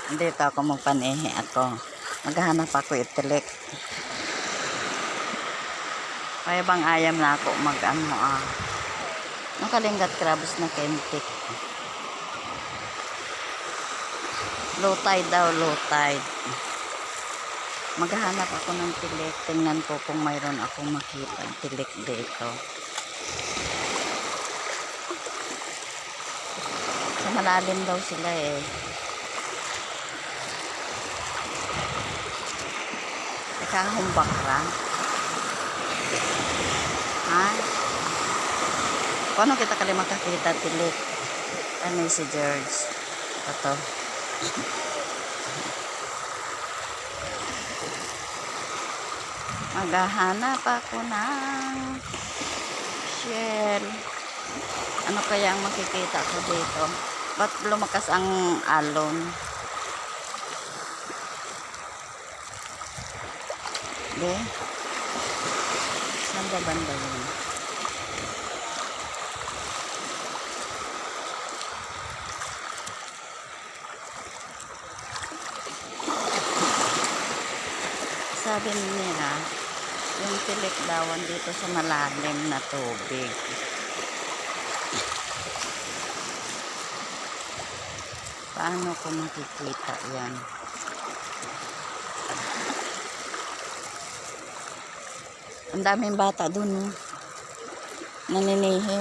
Dito ako magpanihi ako. Maghanap ako itilik. Kaya bang ayam na ako Nakalinggat crabs na kentik. Low tide daw, low tide. Maghanap ako ng tilik. Tingnan ko kung mayroon akong makita tilik dito. Sa malalim daw sila eh. Nakahumbak ra. Ha? Paano kita kali makakita tilik? Ano si George? Ito. Maghahanap ako ng shell. Ano kaya ang makikita ko dito? Ba't lumakas ang alon? Di? Saan ba banda yun? Sabi nila, yung tilik dawan dito sa malalim na tubig. Paano ko makikita yan? Ang daming bata dun, no? Naninihi.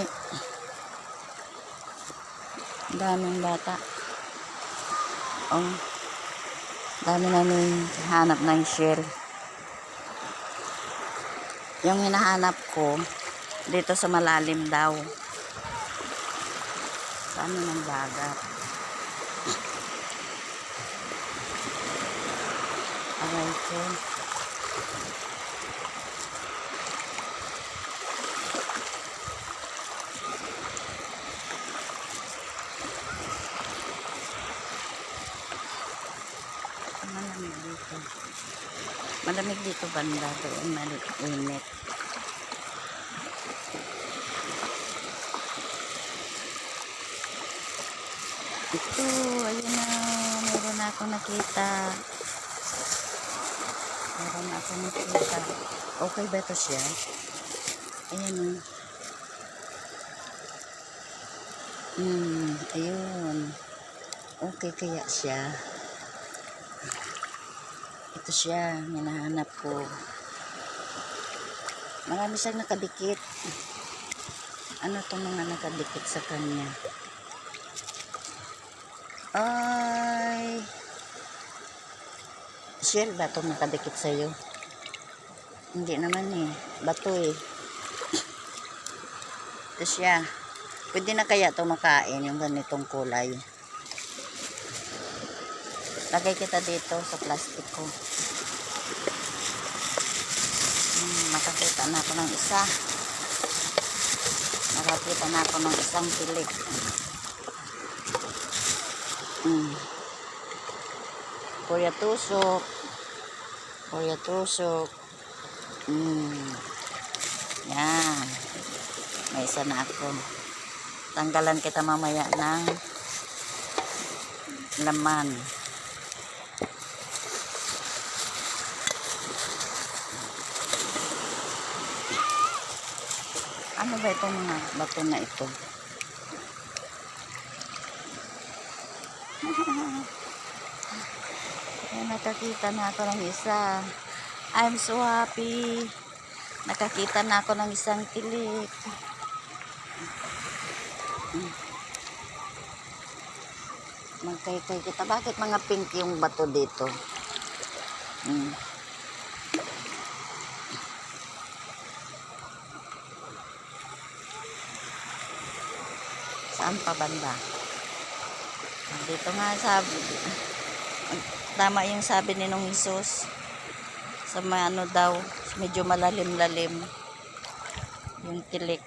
Ang daming bata. Oh, dami hanap ng shell. Yung hinahanap ko, dito sa malalim daw. Sa amin ng dagat. Aray ko. Malamig dito. Malamig dito banda. Doon mainit. Ito, ayun na. Meron ako nakita. Okay ba ito siya? Ayan. Ayun. Okay kaya siya. Ito siya. Hinahanap ko. Marami siyang nakadikit. Ano itong mga nakadikit sa kanya? Ay, shell ba itong nakadikit sa'yo? Hindi naman eh. Bato eh. Ito siya. Pwede na kaya ito makain yung ganitong kulay. Lagay kita dito sa plastic ko. Makakita na ako ng isa. Nakakita na ako ng isang tilik. Kuya tusok. Yan. May isa na ako. Tanggalan kita mamaya ng laman. Ano ba itong mga bato na ito? Nakakita na ako ng isa. I'm so happy. Nakakita na ako ng isang tilik. Magkay-kay kita. Bakit mga pink yung bato dito? Saan pa banda? Dito nga sabi. Tama yung sabi ni nung Jesus. Sa ano daw, medyo malalim-lalim yung tilik.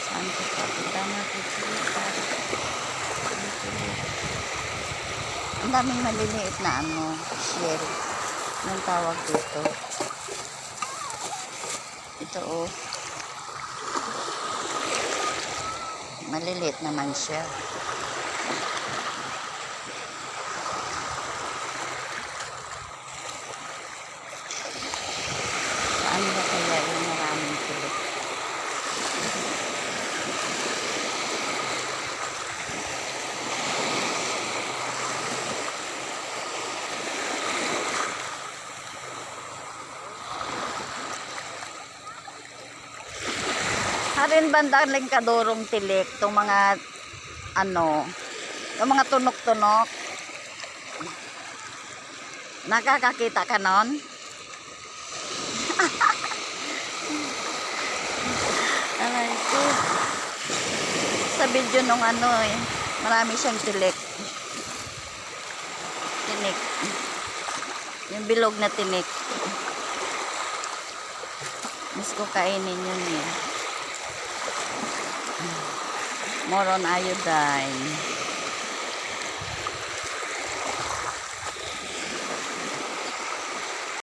Saan ko pa? Tama ko sila. Ang daming maliliit na ano, shell. Anong tawag dito? Ito oh. Maliliit naman siya. Saan ba kaya yung maraming tilik? Harin bandang kadurong tilik, itong mga ano, yung mga tunok-tunok. Nakakakita ka nun? Aray ko. Sa video nung ano eh, marami siyang tilik. Tinik. Yung bilog na tinik. Mas ko kainin yun eh. More on iodine.